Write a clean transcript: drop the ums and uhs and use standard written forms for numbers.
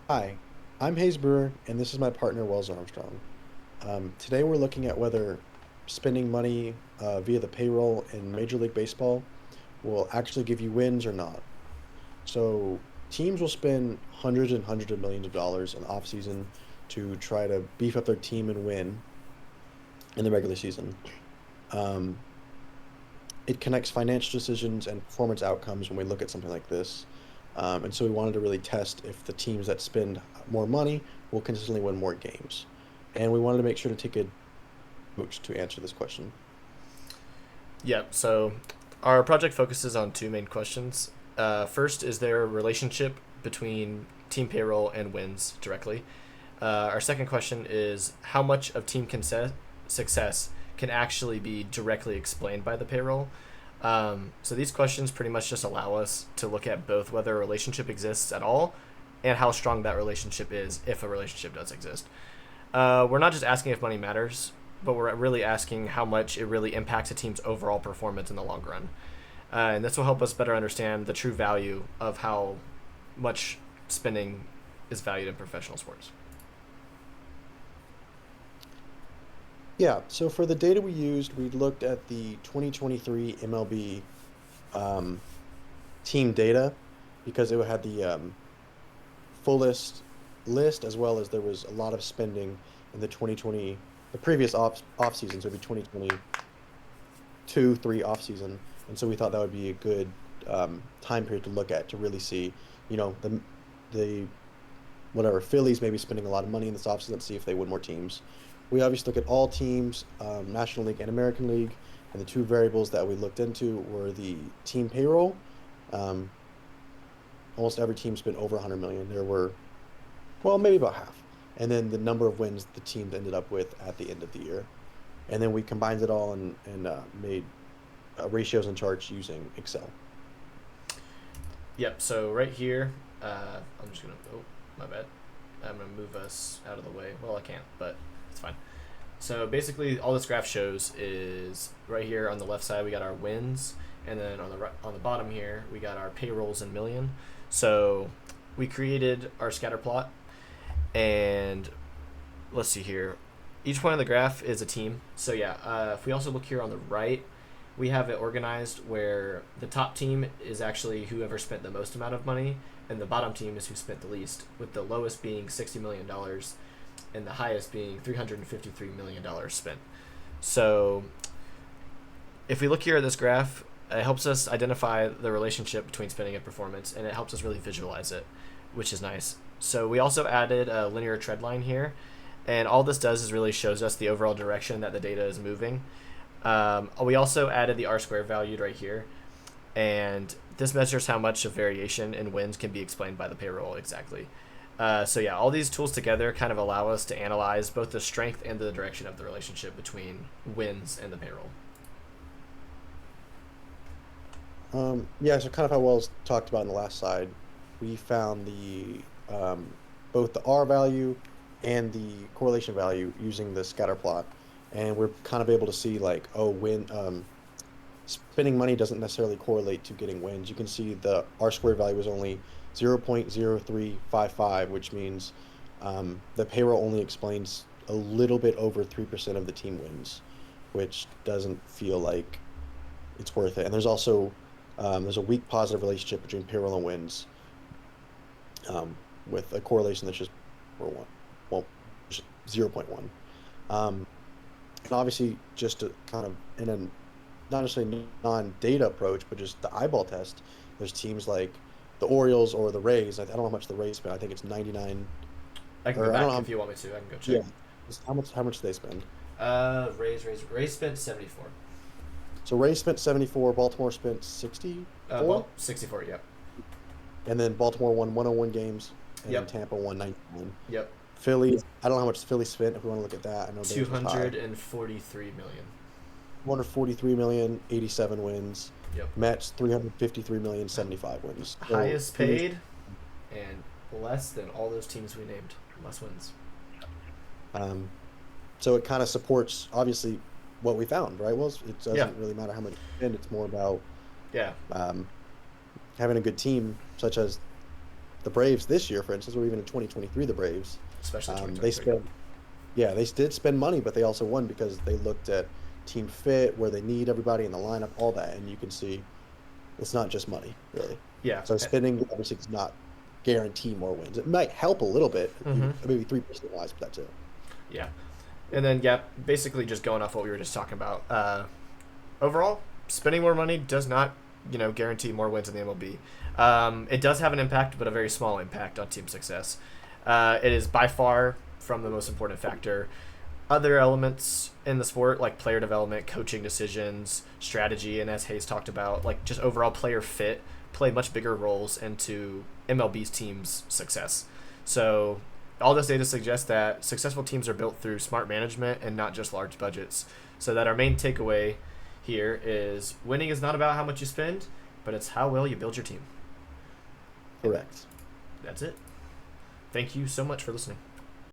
Hi, I'm Hayes Brewer, and this is my partner, Wells Armstrong. Today we're looking at whether spending money via the payroll in Major League Baseball will actually give you wins or not. So teams will spend hundreds and hundreds of millions of dollars in the offseason to try to beef up their team and win in the regular season. Um, it connects financial decisions and performance outcomes when we look at something like this. And so we wanted to really test if the teams that spend more money will consistently win more games. And we wanted to make sure to take a approach to answer this question. Yep. So our project focuses on two main questions. First, is there a relationship between team payroll and wins directly? Our second question is how much of team success can actually be directly explained by the payroll? So these questions pretty much just allow us to look at both whether a relationship exists at all and how strong that relationship is if a relationship does exist. We're not just asking if money matters, but we're really asking how much it really impacts a team's overall performance in the long run. And this will help us better understand the true value of how much spending is valued in professional sports. Yeah, so for the data we used, we looked at the 2023 MLB um, team data because it had the fullest list, as well as there was a lot of spending in the 2020, the previous off season, so it'd be 2022, three off season. And so we thought that would be a good time period to look at to really see, the whatever Phillies maybe spending a lot of money in this offseason. Let's see if they win more teams. We obviously look at all teams, National League and American League, and the two variables that we looked into were the team payroll. Um, Almost every team spent over 100 million. There were, well, maybe about half, and then the number of wins the team ended up with at the end of the year, and then we combined it all and made ratios and charts using Excel. Yep. So right here, I'm just gonna. Oh, my bad. I'm gonna move us out of the way. Well, I can't, but it's fine. So basically, all this graph shows is right here on the left side we got our wins, and then on the on the bottom here we got our payrolls in million. So we created our scatter plot, and let's see here. Each point on the graph is a team. So yeah, if we also look here on the right, we have it organized where the top team is actually whoever spent the most amount of money, and the bottom team is who spent the least, with the lowest being $60 million and the highest being $353 million spent. So if we look here at this graph, it helps us identify the relationship between spending and performance, and it helps us really visualize it, which is nice. So we also added a linear trend line here, and all this does is really shows us the overall direction that the data is moving. We also added the R square valued right here, and this measures how much of variation in wins can be explained by the payroll exactly. So yeah, all these tools together kind of allow us to analyze both the strength and the direction of the relationship between wins and the payroll. Yeah, so kind of how Wells talked about in the last slide, we found the both the R value and the correlation value using the scatter plot, and we're kind of able to see like, oh, when spending money doesn't necessarily correlate to getting wins. You can see the R squared value was only 0.0355, which means the payroll only explains a little bit over 3% of the team wins, which doesn't feel like it's worth it. And there's a weak positive relationship between payroll and wins, with a correlation that's just or one, well, just 0.1. Um, and obviously, just to kind of in a not necessarily non-data approach, but just the eyeball test, there's teams like the Orioles or the Rays. I don't know how much the Rays spend. I think it's 99, I can go or I don't know back how, if you want me to. I can go check. yeah, how much do they spend? Rays spent 74. So Rays spent 74, Baltimore spent Well, 64, 64. Yep. and then Baltimore won 101 games, and then Yep. Tampa won 99. Yep. Philly, I don't know how much Philly spent. If we want to look at that, I know Two theirs was high. hundred and forty-three million. 143 million, 87 wins. Yep. Mets 353 million, 75 wins. So Highest pretty. paid and less than all those teams we named. Less wins. Um, so it kind of supports obviously what we found, right? Well, it Yeah. doesn't really matter how much you spend. It's more about Yeah. um, having a good team, such as the Braves this year, for instance, or even in 2023, the Braves, especially they 2023. spent, yeah, they did spend money, but they also won because they looked at team fit, where they need everybody in the lineup, all that, and you can see it's not just money, really. Yeah. So spending obviously does not guarantee more wins. It might help a little bit, Mm-hmm. maybe 3% wise, but that's it. Yeah. And then, yeah, basically just going off what we were just talking about. Overall, spending more money does not, guarantee more wins in the MLB. It does have an impact, but a very small impact on team success. It is by far from the most important factor. Other elements in the sport, like player development, coaching decisions, strategy, and as Hayes talked about, like just overall player fit, play much bigger roles into MLB's team's success. So all this data suggests that successful teams are built through smart management and not just large budgets. So that our main takeaway here is winning is not about how much you spend, but it's how well you build your team. Correct. That's it. Thank you so much for listening.